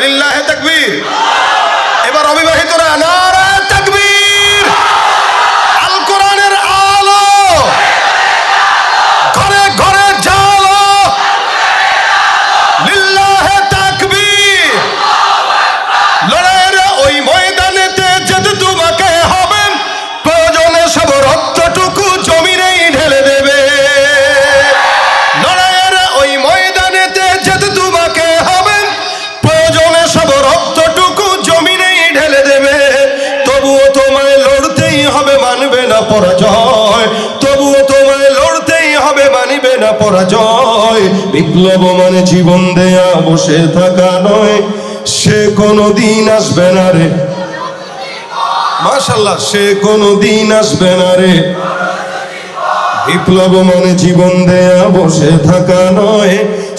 লিল্লাহে তাকবীর। এবার অবিবাহিতরা নারায়ে তাকবীর। আল কোরআনের আলো ঘরে ঘরে জ্বালো, লিল্লাহে তাকবীর। লড়াইয়ের ওই ময়দানেতে যেতে তোমাকে হবে, প্রয়োজনে সব রক্তটুকু জমিনেই ঢেলে দেবে। লড়াইয়ের ওই ময়দানেতে যেতে তোমাকে হবে, প্রয়োজনে সব রক্তটুকু জমিনেই ঢেলে দেবে। তবুও তোমায় লড়তেই হবে, মানবে না পরাজয়। তবুও তোমায় লড়তেই হবে, মানবে না পরাজয়। বিপ্লব মানে জীবন দেয়া, বসে থাকা নয়, সে কোনদিন আসবে না রে। মাশাআল্লাহ, সে কোনদিন আসবে না রে। বিপ্লব মানে জীবন দেয়া, বসে থাকা নয়,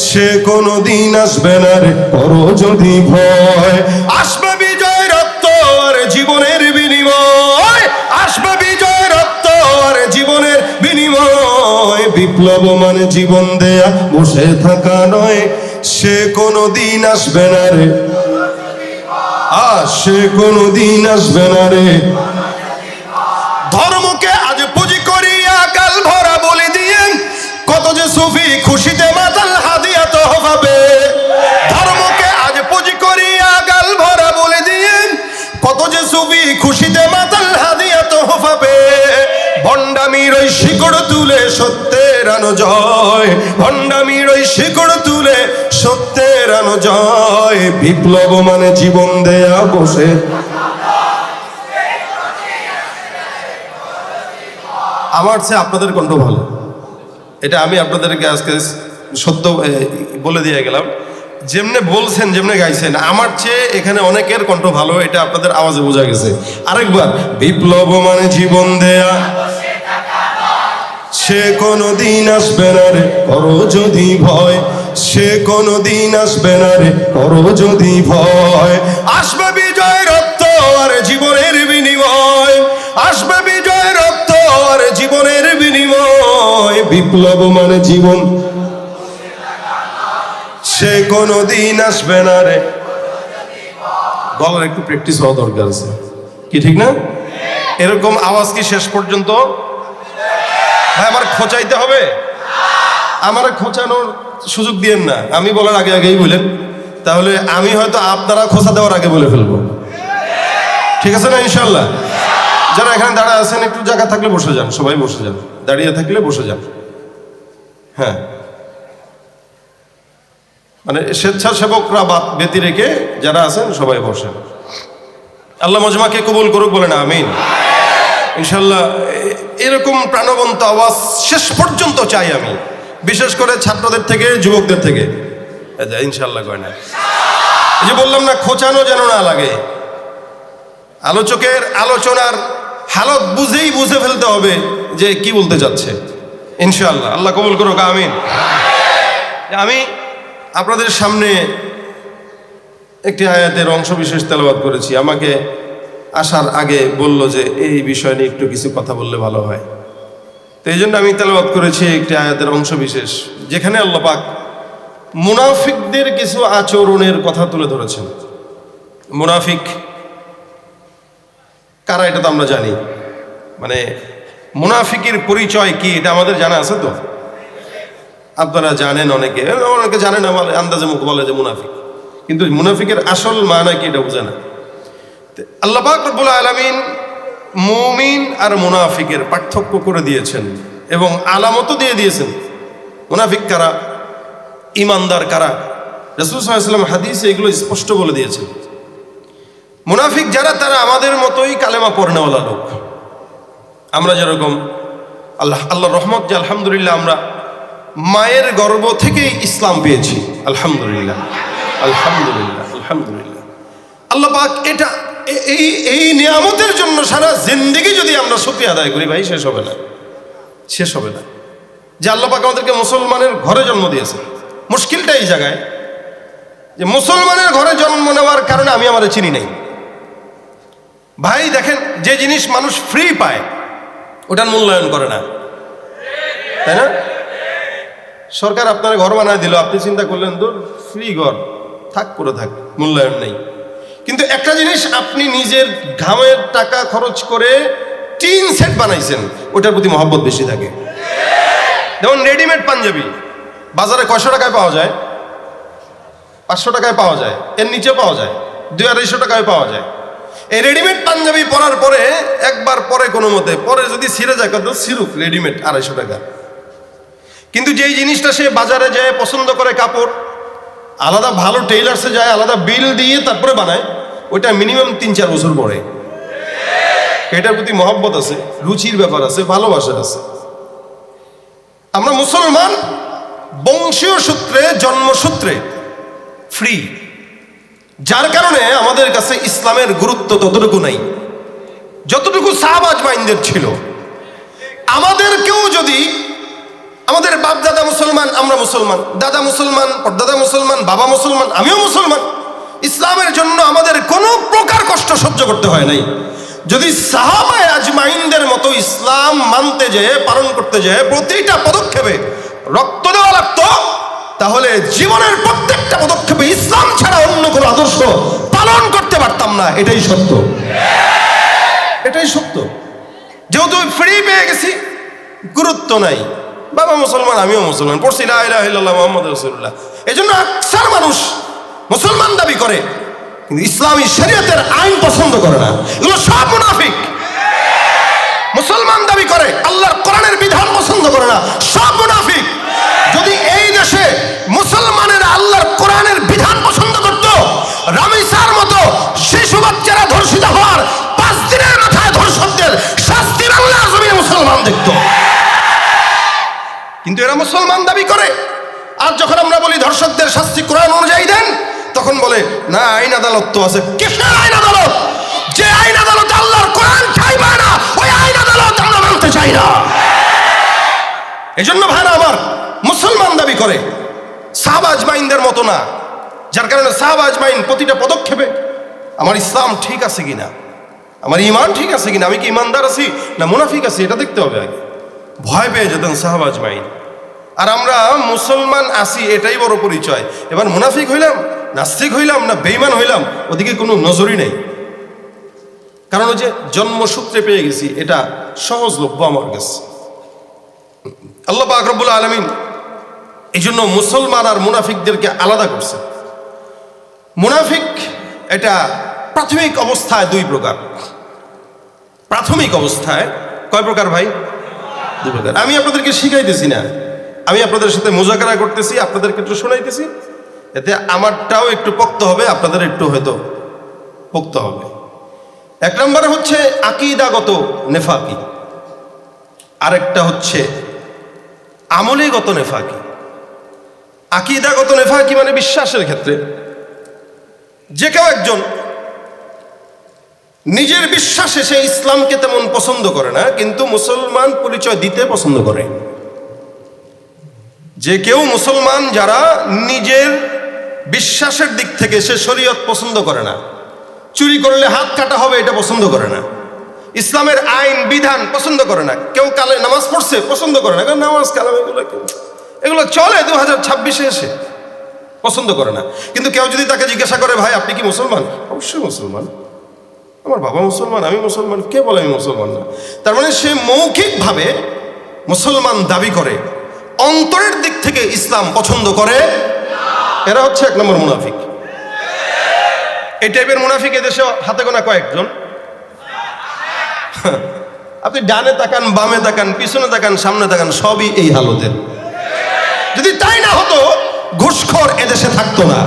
সে কোনদিন আসবে না রে। করো যদি ভয়, আসবে বিজয় রক্ত আর জীবনের বিনিময়। আসবে বিজয় রক্ত আর জীবনের বিনিময়। বিপ্লব মানে জীবন দেয়া, বসে থাকা নয়, সে কোনদিন আসবে না রে। সে কোনদিন আসবে না রে। ধর্মকে আজ পুঁজি করিয়া কাল ভরা বলি দিয়ে, কত যে সুফি খুশিতে মাতাল হাদিয়া তো হবে। ধর্মকে আজ পুঁজি করিয়া কাল ভরা বলি দিয়ে, কত যে সুফি খুশিতে মাতাল হাদিয়া তো হবে। ভণ্ডামির ওই শিকড় তুলে সত্যের আনো জয়। ভণ্ডামির ওই শিকড় তুলে সত্যের আনো জয়। বিপ্লব মানে জীবন দেয়া, বসে। আমার চেয়ে আপনাদের কণ্ঠ ভালো, এটা আমি আপনাদেরকে আজকে সত্য বলে দিয়ে গেলাম। যেমনে বলছেন, যেমনে গাইছেন, আমার চেয়ে এখানে অনেকের কণ্ঠ ভালো, এটা আপনাদের আওয়াজে বোঝা গেছে। আরেকবার, বিপ্লব মানে জীবন দেয়া, সে কোনদিন আসবে না রে। করো যদি ভয়, সে কোনদিন আসবে না রে। করো যদি ভয়, আসবে বিজয় রক্ত আর জীবনের বিনিময়। আসবে বিজয় রক্ত আর জীবনের বিনিময়। বিপ্লব মানে জীবন, সে কোনদিন আসবে না রে। গলার একটু প্র্যাকটিস হওয়া দরকার আছে, কি ঠিক না? এরকম আওয়াজ কি শেষ পর্যন্ত? ভাই, আমার খোঁচাইতে হবে? আমার খোঁচানোর সুযোগ দিয়েন না। আমি বলার আগে আগেই বলেন, তাহলে আমি হয়তো আপনারা খোঁচা দেওয়ার আগে বলে ফেলবো। ঠিক আছে না? ইনশাল্লাহ। যারা এখানে দাঁড়ায় আছেন, একটু জায়গা থাকলে বসে যান, সবাই বসে যান। দাঁড়িয়ে থাকলে বসে যান। হ্যাঁ, মানে স্বেচ্ছাসেবকরা ব্যতি রেখে যারা আছেন সবাই বসেন। আল্লাহ মজমাকে কবুল করুক, বলেন আমিন। ইনশাল্লাহ এরকম প্রাণবন্ত আওয়াজ শেষ পর্যন্ত চাই আমি, বিশেষ করে ছাত্রদের থেকে, যুবকদের থেকে। ইনশাল্লাহ কয় না, এই যে বললাম না, খোঁচানো যেন না লাগে। আলোচকের আলোচনার হালত বুঝে ফেলতে হবে যে কি বলতে যাচ্ছে। ইনশাল্লাহ আল্লাহ কবুল করুক, আমিন। আমি আপনাদের সামনে একটি আয়াতের অংশ বিশেষ তেলাওয়াত করেছি। আমাকে আসার আগে বলল যে এই বিষয় নিয়ে একটু কিছু কথা বললে ভালো হয়, তো এই জন্য আমি তেলাওয়াত করেছি একটি আয়াতের অংশ বিশেষ, যেখানে আল্লাহ পাক মুনাফিকদের কিছু আচরণের কথা তুলে ধরেছেন। মুনাফিক কারা এটা তো আমরা জানি, মানে মুনাফিকের পরিচয় কি এটা আমাদের জানা আছে তো? আপনারা জানেন, অনেকে জানেন, আমার আন্দাজে মুখ বলে যে মুনাফিক, কিন্তু মুনাফিকের আসল মানা কি এটা বোঝে না। আল্লাহ পাক রব্বুল আলামিন মুমিন আর মুনাফিকের পার্থক্য করে দিয়েছেন এবং আলামতও দিয়ে দিয়েছেন। মুনাফিক কারা, ইমানদার কারা, রাসূল সাল্লাল্লাহু আলাইহি ওয়াসাল্লাম হাদিসে এগুলো স্পষ্ট বলে দিয়েছেন। মুনাফিক যারা, তারা আমাদের মতোই কালেমা পড়নেওয়ালা লোক। আমরা যেরকম আল্লাহর রহমত যে আলহামদুলিল্লাহ আমরা মায়ের গর্ভ থেকেই ইসলাম পেয়েছি, আলহামদুলিল্লাহ আলহামদুলিল্লাহ আলহামদুলিল্লাহ। আল্লাহ পাক এটা এই নিয়ামতের জন্য সারা জিন্দেগি যদি আমরা শুকরিয়া আদায় করি ভাই, শেষ হবে না, শেষ হবে না। যে আল্লাহ পাক আমাদেরকে মুসলমানের ঘরে জন্ম দিয়েছে। মুশকিলটা এই জায়গায় যে মুসলমানের ঘরে জন্ম নেওয়ার কারণে আমি আমাদের চিনি নাই। ভাই দেখেন, যে জিনিস মানুষ ফ্রি পায় ওটার মূল্যায়ন করে না, তাই না? সরকার আপনার ঘর বানায় দিল, আপনি চিন্তা করলেন দূর ফ্রি ঘর, থাক করে থাক, মূল্যায়ন নেই। কিন্তু একটা জিনিস, আপনি নিজের ঘামের টাকা খরচ করে টিন সেট বানাইছেন, ওটার প্রতি মহব্বত বেশি থাকে। যেমন রেডিমেড পাঞ্জাবি বাজারে 500 টাকায় পাওয়া যায়, 500 টাকায় পাওয়া যায়, এর নিচে পাওয়া যায়, 200-250 টাকায় পাওয়া যায়। এই রেডিমেড পাঞ্জাবি পরার পরে একবার পরে কোনো মতে, পরে যদি ছিঁড়ে যায় কত ছিঁড়ুক, রেডিমেড 250 টাকা। কিন্তু যেই জিনিসটা সে বাজারে যায় পছন্দ করে, কাপড় আলাদা ভালো টেইলার্সে যায়, আলাদা বিল দিয়ে তারপরে বানায়, ওইটা মিনিমাম 3-4 বছর পরে। এটার প্রতি মহব্বত আছে, রুচির ব্যাপার আছে, ভালোবাসা আছে। আমরা মুসলমান বংশীয় সূত্রে, জন্মসূত্রে ফ্রি, যার কারণে আমাদের কাছে ইসলামের গুরুত্ব ততটুকু নাই যতটুকু সাহাবা আজমাইনদের ছিল। আমাদেরকেও যদি, আমাদের বাপ দাদা মুসলমান, আমরা মুসলমান, দাদা মুসলমান, পরদাদা মুসলমান, বাবা মুসলমান, আমিও মুসলমান, ইসলামের জন্য আমাদের কোনো প্রকার কষ্ট সহ্য করতে হয় নাই। যদি সাহাবা আজমাইনদের মতো ইসলাম মানতে যেয়ে, পালন করতে যেয়ে প্রতিটা পদক্ষেপে রক্ত দেওয়া লাগতো, তাহলে জীবনের প্রত্যেকটা পদক্ষেপে ইসলাম ছাড়া অন্য কোনো আদর্শ পালন করতে পারতাম না। এটাই সত্য, এটাই সত্য। যেহেতু ফ্রি পেয়ে গেছি, গুরুত্ব নাই। বাবা মুসলমান, আমিও মুসলমান, পড়ছি লা ইলাহা ইল্লাল্লাহ মুহাম্মাদুর রাসূলুল্লাহ। এজন্য আকসার মানুষ মুসলমান দাবি করে কিন্তু ইসলামী শরীয়তের আইন পছন্দ করে না। এগুলো সব মুনাফিক। মুসলমান দাবি করে, আল্লাহর কোরআনের বিধান পছন্দ করে না, সব মুনাফিক। যদি এই দেশে মুসলমানেরা আল্লাহর কোরআনের বিধান পছন্দ করত, রামিসার মতো শিশু বাচ্চারা ধর্ষিত হওয়ার 5 দিনের মাথায় ধর্ষকদের শাস্তি বাংলার জমিনে মুসলমান দেখত। কিন্তু এরা মুসলমান দাবি করে, আর যখন আমরা বলি ধর্ষকদের শাস্তি কোরআন অনুযায়ী দেন, তখন বলে না আইন আদালত তো আছে। কিসের আইন আদালত? যে আইন আদালতে আল্লাহর কোরআন চাইবে না, ওই আইন আদালত আমরা মানতে চাই না। এজন্য ভাইরা আমার, মুসলমান দাবি করে, সাহাবা আজমাইনদের মতো না। যার কারণে সাহাবা আজমাইন প্রতিটা পদক্ষেপে আমার ইসলাম ঠিক আছে কিনা, আমার ইমান ঠিক আছে কিনা, আমি কি ইমানদার আছি না মুনাফিক আছি, এটা দেখতে হবে আগে। ভয় পেয়ে যেতেন সাহাবা আজমাইন। আর আমরা মুসলমান আছি, এটাই বড় পরিচয়। এবার মুনাফিক হইলাম, নাস্তিক হইলাম না বেঈমান হইলাম, ওদিকে কোনো নজরই নেই। কারণ ওই যে জন্মসূত্রে পেয়ে গেছি, এটা সহজলভ্য আমার কাছে। আল্লাহ পাক রব্বুল আলামিন এই জন্য মুসলমান আর মুনাফিকদেরকে আলাদা করছে। মুনাফিক এটা প্রাথমিক অবস্থায় 2 প্রকার। প্রাথমিক অবস্থায় কয় প্রকার ভাই? 2 প্রকার। আমি আপনাদেরকে শিখাইতেছি না, আমি আপনাদের সাথে মুজাকারা করতেছি, আপনাদেরকে একটু শোনাইতেছি, এতে আমারটাও একটু পোক্ত হবে, আপনাদের একটু হয়তো পোক্ত হবে। 1 নম্বরে হচ্ছে আকীদাগত নেফাকি, আরেকটা হচ্ছে আমলীগত নেফাকি। আকীদাগত নেফাকি মানে বিশ্বাসের ক্ষেত্রে যে কেউ একজন নিজের বিশ্বাসে সে ইসলামকে তেমন পছন্দ করে না, কিন্তু মুসলমান পরিচয় দিতে পছন্দ করে। যে কেউ মুসলমান যারা নিজের বিশ্বাসের দিক থেকে সে শরীয়ত পছন্দ করে না, চুরি করলে হাত কাটা হবে এটা পছন্দ করে না, ইসলামের আইন বিধান পছন্দ করে না, কেউ কালে নামাজ পড়ছে পছন্দ করে না, কারণ নামাজ কালাম এগুলো চলে 2026-এ এসে, পছন্দ করে না। কিন্তু কেউ যদি তাকে জিজ্ঞাসা করে ভাই আপনি কি মুসলমান? অবশ্যই মুসলমান, আমার বাবা মুসলমান, আমি মুসলমান, কে বলে আমি মুসলমান না? তার মানে সে মৌখিকভাবে মুসলমান দাবি করে, অন্তরের দিক থেকে ইসলাম পছন্দ করে। এরা হচ্ছে 1 নম্বর মুনাফিক। এই টাইপের মুনাফিক এদেশে হাতে গোনা কয়েকজন। আপনি ডানে তাকান, বামে তাকান, পিছনে তাকান, সামনে তাকান, সবই এই হালতের। যদি তাই না হতো ঘুষখোর এদেশে থাকতো না,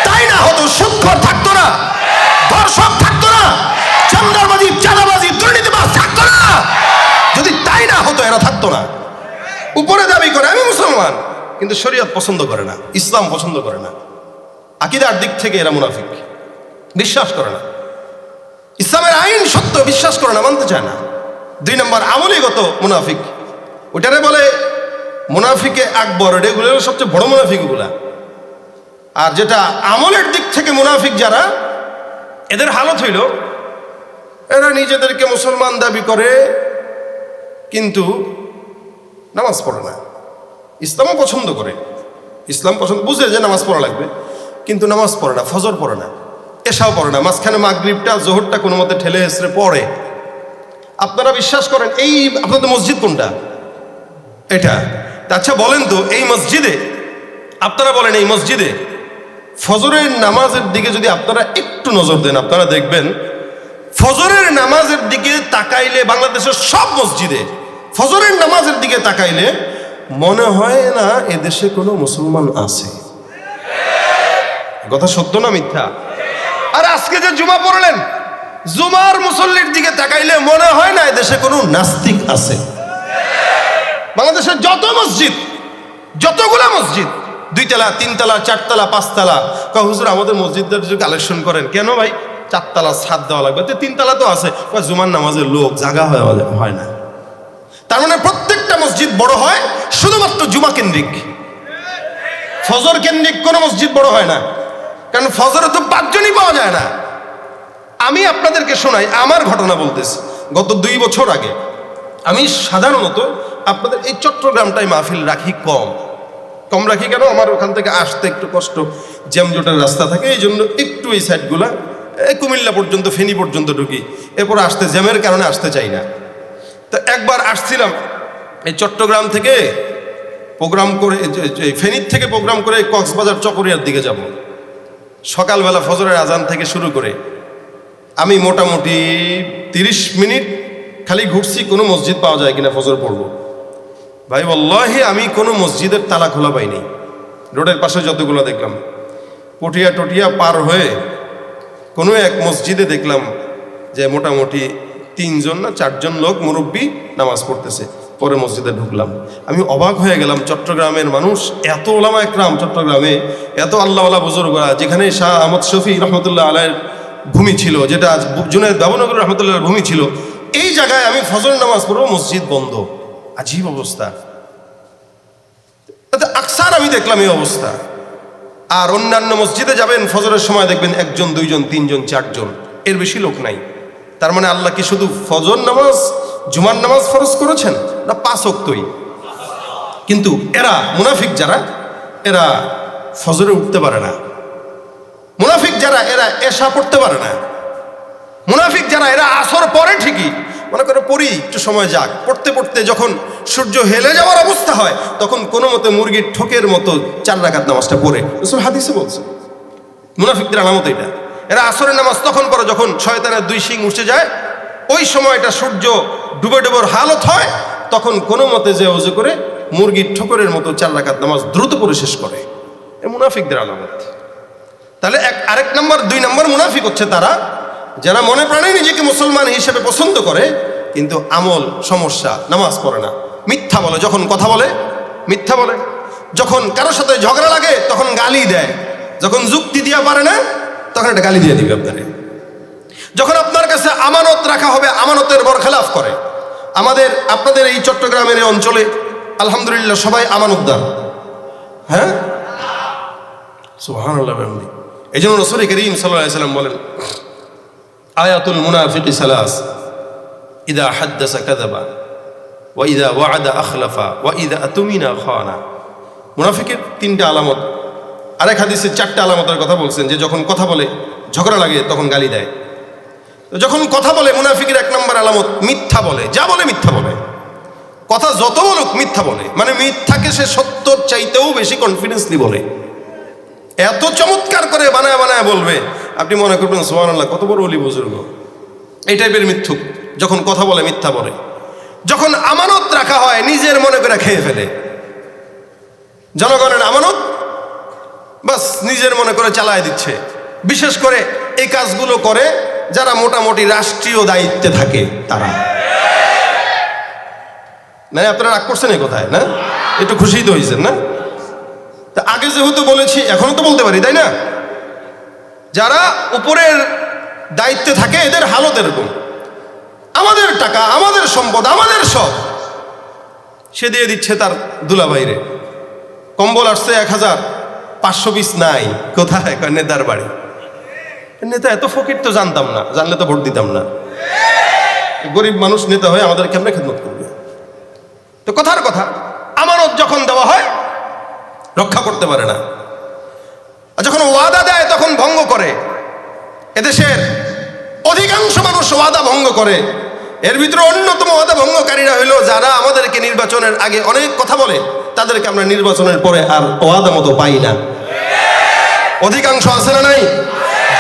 তাই না হতো সুদখোর থাকতো না, ধর্ষক থাকতো না, চাঁদাবাজি, চাঁদাবাজি, দুর্নীতিবাজ থাকতো না। যদি তাই না হতো এরা থাকতো না। উপরে দাবি করে আমি মুসলমান, কিন্তু শরীয়ত পছন্দ করে না, ইসলাম পছন্দ করে না। আকীদার দিক থেকে এরা মুনাফিক, বিশ্বাস করে না, ইসলামের আইন সত্য বিশ্বাস করে না, মানতে চায় না। 2 নম্বর আমলীগত মুনাফিক, ওটারে বলে মুনাফিকে আকবর, এগুলো সবচেয়ে বড় মুনাফিক ওগুলা। আর যেটা আমলের দিক থেকে মুনাফিক যারা, এদের হালত হইল এরা নিজেদেরকে মুসলমান দাবি করে কিন্তু নামাজ পড়ে না, ইসলামও পছন্দ করে, ইসলাম পছন্দ, বুঝে যে নামাজ পড়া লাগবে, কিন্তু নামাজ পড়ে না, ফজর পড়ে না, এশাও পড়ে না, মাঝখানে মাগরিবটা জোহরটা কোনো মতে ঠেলে এসে পড়ে। আপনারা বিশ্বাস করেন এই আপনাদের মসজিদ কোনটা? এটা। আচ্ছা বলেন তো এই মসজিদে, আপনারা বলেন এই মসজিদে ফজরের নামাজের দিকে যদি আপনারা একটু নজর দেন, আপনারা দেখবেন ফজরের নামাজের দিকে তাকাইলে বাংলাদেশের সব মসজিদে ফজরের নামাজের দিকে তাকাইলে মনে হয় না এদেশে কোনো মুসলমান আছে। কথা সত্য না মিথ্যা? আর আজকে যে জুমা পড়লেন, জুমার মুসল্লির দিকে তাকাইলে মনে হয় না এদেশে কোনো নাস্তিক আছে। বাংলাদেশের যত মসজিদ, যতগুলা মসজিদ, 2 তলা 3 তলা 4 তলা 5 তলা, হুজুর আমাদের মসজিদদের যদি কালেকশন করেন, কেন ভাই 4 তলা ছাদ দেওয়া লাগবে? 3 তলা তো আছে। জুমার নামাজের লোক জায়গা হয় না। তার মানে প্রত্যেকটা মসজিদ বড় হয় শুধুমাত্র জুমা কেন্দ্রিক, ফজর কেন্দ্রিক কোনো মসজিদ বড় হয় না। কারণ ফজরে তো 5 জনই পাওয়া যায় না। আমি আপনাদেরকে শোনাই আমার ঘটনা বলতেছি। গত 2 বছর আগে আমি সাধারণত আপনাদের এই চট্টগ্রামটাই মাহফিল রাখি কম রাখি। কেন? আমার ওখান থেকে আসতে একটু কষ্ট, জ্যামজটের রাস্তা থাকে, এই জন্য একটু এই সাইডগুলা কুমিল্লা পর্যন্ত, ফেনী পর্যন্ত ঢুকি, এরপর আসতে জ্যামের কারণে আসতে চাই না। তো একবার আসছিলাম এই চট্টগ্রাম থেকে প্রোগ্রাম করে, ফেনীর থেকে প্রোগ্রাম করে কক্সবাজার চকরিয়ার দিকে যাব। সকালবেলা ফজরের আজান থেকে শুরু করে আমি মোটামুটি 30 মিনিট খালি ঘুরছি কোনো মসজিদ পাওয়া যায় কিনা ফজর পড়ব। ভাই ওয়াল্লাহি আমি কোনো মসজিদের তালা খোলা পাইনি। রোডের পাশে যতগুলো দেখলাম, পটিয়া টটিয়া পার হয়ে কোনো এক মসজিদে দেখলাম যে মোটামুটি 3 জন না 4 জন লোক মুরব্বী নামাজ পড়তেছে। পরে মসজিদে ঢুকলাম, আমি অবাক হয়ে গেলাম। চট্টগ্রামের মানুষ, এত ওলামা একরাম চট্টগ্রামে, এত আল্লাহওয়ালা বুজুর্গরা, যেখানে শাহ আহমদ শফি রহমতুল্লাহ আলাইয়ের ভূমি ছিল, যেটা আজ জুনায়েদ বাবুনগর রহমতুল্লাহর ভূমি ছিল, এই জায়গায় আমি ফজর নামাজ পড়বো, মসজিদ বন্ধ। আজীব অবস্থা। আকসার আমি দেখলাম এই অবস্থা। আর অন্যান্য মসজিদে যাবেন ফজরের সময় দেখবেন 1 জন 2 জন 3 জন 4 জন, এর বেশি লোক নাই। তার মানে আল্লাহ কি শুধু ফজর নামাজ জুমার নামাজ ফরজ করেছেন না 5 ওয়াক্তই? কিন্তু এরা মুনাফিক যারা, এরা ফজরে উঠতে পারে না। মুনাফিক যারা, এরা এশা পড়তে পারে না। মুনাফিক যারা, এরা আসর পরে ঠিকই, মনে করে পড়ি একটু সময় যাক, পড়তে পড়তে যখন সূর্য হেলে যাওয়ার অবস্থা হয় তখন কোনো মতে মুরগির ঠোকের মতো 4 রাকাত নামাজটা পড়ে। রাসূল হাদিসে বলছে মুনাফিকদের আলামত এটা। এরা আসরের নামাজ তখন পড়ে যখন শয়তানের 2 শিং উঠে যায়, ওই সময়টা সূর্য ডুবে ডুবোর হালত হয়, তখন কোনো মতে যে ওযু করে মুরগির ঠোকরের মতো 4 রাকাত নামাজ দ্রুত পড়ে শেষ করে। এ মুনাফিকদের আলামত। তাহলে আরেক নম্বর, 2 নম্বর মুনাফিক হচ্ছে তারা যারা মনে প্রাণে নিজেকে মুসলমান হিসেবে পছন্দ করে, কিন্তু আমল সমস্যা, নামাজ পড়ে না, মিথ্যা বলে, যখন কথা বলে মিথ্যা বলে, যখন কারোর সাথে ঝগড়া লাগে তখন গালি দেয়, যখন যুক্তি দিয়া পারে না তখন একটা গালি দিয়ে দিবে আপনারে, যখন আপনার কাছে আমানত রাখা হবে আমানতের বরখেলাফ করে। আপনাদের এই চট্টগ্রামের এই অঞ্চলে আলহামদুলিল্লাহ সবাই আমানতদার। হ্যাঁ, সুবহানাল্লাহ। এই জন্য রাসূল করিম সাল্লাল্লাহু আলাইহি ওয়াসাল্লাম বলেন, আয়াতুল মুনাফিকি সালাস, ইদা হাদ্দাসা কাযাবা ওয়া ইদা ওয়া'আদা আখলাফা ওয়া ইদা আতুমিনা খানা। মুনাফিকের 3টা আলামত। আরেক হাদিসে 4টা আলামতের কথা বলছেন, যে যখন কথা বলে ঝগড়া লাগে তখন গালি দেয়। যখন কথা বলে মুনাফিকের 1 নম্বর আলামত মিথ্যা বলে, যা বলে মিথ্যা বলে, কথা যত বলুক মিথ্যা বলে, মানে মিথ্যাকে সে সত্যর চাইতেও বেশি কনফিডেন্সলি বলে, এত চমৎকার করে বানায় বানায় বলবে, আপনি মনে করবেন সুবহানাল্লাহ কত বড় ওলি বুজুর্গ। এই টাইপের মিথ্যুক, যখন কথা বলে মিথ্যা বলে। যখন আমানত রাখা হয় নিজের মনে করে খেয়ে ফেলে, জনগণের আমানত বাস নিজের মনে করে চালায় দিচ্ছে। বিশেষ করে এই কাজগুলো করে যারা মোটামুটি রাষ্ট্রীয় দায়িত্বে থাকে তারা। না আপনারা রাগ করছেন এই কথায়? না একটু খুশি তো হয়েছেন না? তা আগে যেহেতু বলেছি এখনো তো বলতে পারি, তাই না? যারা উপরের দায়িত্বে থাকে এদের হালত এরকম, আমাদের টাকা আমাদের সম্পদ আমাদের সব সে দিয়ে দিচ্ছে তার দুলাভাইরে। কম্বল আসছে 1000, 500 পিস নাই, কোথায়? নেতার বাড়ি। নেতা এত ফকির তো জানতাম না, জানলে তো ভোট দিতাম না। গরিব মানুষ নেতা হয়ে আমাদের কেমনে খেদমত করবে? তো কথার কথা, আমানত যখন দেওয়া হয় রক্ষা করতে পারে না। আর যখন ওয়াদা দেয় তখন ভঙ্গ করে। এদেশের অধিকাংশ মানুষ ওয়াদা ভঙ্গ করে। এর ভিতরে অন্যতম ওয়াদা ভঙ্গকারীরা হইলো যারা আমাদেরকে নির্বাচনের আগে অনেক কথা বলে, তাদেরকে আমরা নির্বাচনের পরে আর ওয়াদা মতো পাই না। অধিকাংশ আছে না নাই?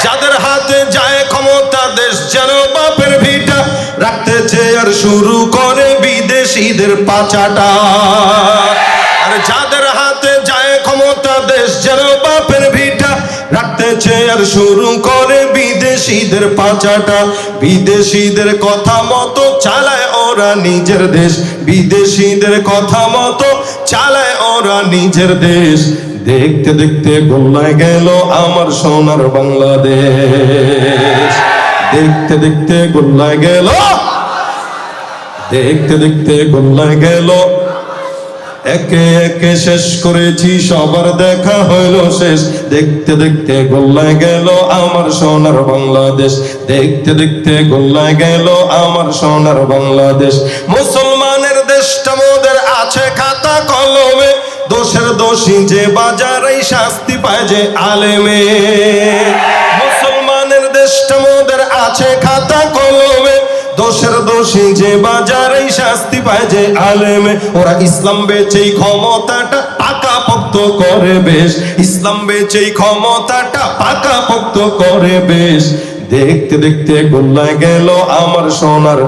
যাদের হাতে যায় ক্ষমতা, দেশ যেন বাপের ভিটা, রাখতে চেয়ে আর শুরু করে বিদেশিদের পাচাটা। আর যাদের হাতে যায় ক্ষমতা, দেশ যেন বাপের ভিটা, রাখতে চেয়ে আর শুরু করে বিদেশিদের পাচাটা। বিদেশিদের কথা মতো চালায় ওরা নিজের দেশ, বিদেশিদের কথা মতো চালায় ওরা নিজের দেশ। দেখতে দেখতে গোল্লায় গেল আমার সোনার বাংলাদেশ, দেখতে দেখতে গোল্লায় গেল, দেখতে দেখতে গোল্লায় গেল। একে একে শেষ করেছি, সবার দেখা হইল শেষ। দেখতে দেখতে গোল্লায় গেল আমার সোনার বাংলাদেশ, দেখতে দেখতে গোল্লায় গেল আমার সোনার বাংলাদেশ। মুসলমানের দেশটা মোদের আছে খাতা কলমে, দোষের দোষী যে বাজারেই শাস্তি পায় যে আলেমে। মুসলমানের দেশটা মোদের আছে খাতা কলমে, দোষের দোষী যে বাজারেই শাস্তি পায় যে আলেমে। ওরা ইসলাম বেচেই ক্ষমতাটা পাকাপোক্ত করে বেশ, ইসলাম বেচেই ক্ষমতাটা পাকাপোক্ত করে বেশ। দেখতে দেখতে গোল্লায় গেল আমার সোনার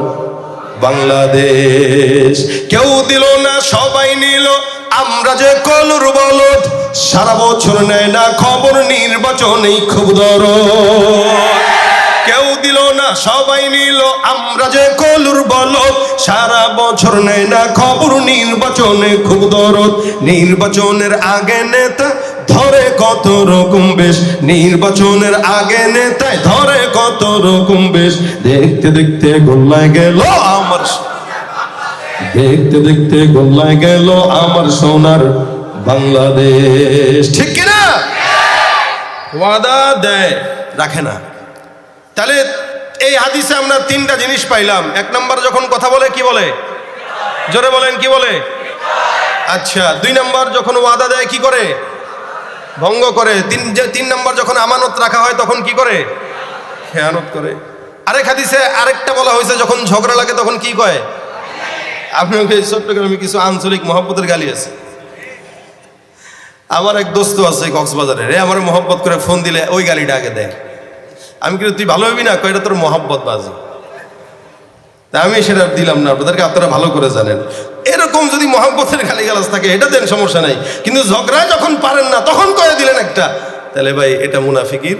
বাংলাদেশ। কেউ দিল না সবাই নিল, আমরা যে কলুর বলদ, সারা বছর নেয় না খবর, নির্বাচনেই খুব দরদ। কেউ দিল না সবাই নিল, আমরা যে কলুর বলদ, সারা বছর নেয় না খবর, নির্বাচনে খুব দরদ। নির্বাচনের আগে নেতা ধরে কত রকম বেশ, নির্বাচনের আগে নেতায় ধরে কত রকম বেশ। দেখতে দেখতে গোল্লায় গেল আমার, দেখতে দেখতে গোল্লায় গেল আমার সোনার বাংলাদেশ। ঠিক কিনা? ওয়াদা দেয়, রাখে না। তাহলে এই হাদিসে আমরা তিনটা জিনিস পাইলাম। এক নাম্বার যখন কথা বলে কি বলে? জোরে বলেন, কি বলে? আচ্ছা। দুই নাম্বার যখন ওয়াদা দেয় কি করে? ভঙ্গ করে। তিন নাম্বার যখন আমানত রাখা হয় তখন কি করে? খেয়ানত করে। আরেক হাদিসে আরেকটা বলা হয়েছে, যখন ঝগড়া লাগে তখন কি কয়? আপনাকে চট্টগ্রামে কিছু আঞ্চলিক মহব্বতের গালি আছে। আমার এক দোস্ত আছে কক্সবাজারে, রে আমার মহব্বত করে ফোন দিলে ওই গালিটা আগে দেয়। আমি কিন্তু তুই ভালো হবি না, কয়টা তোর মহব্বত বাজি। তা আমি সেটা দিলাম না, আপনাদেরকে আপনারা ভালো করে জানেন। এরকম যদি মহব্বতের গালিগালাজ থাকে এটা দেন, সমস্যা নাই। কিন্তু ঝগড়া যখন পারেন না তখন কয়ে দিলেন একটা, তাহলে ভাই এটা মুনাফিকির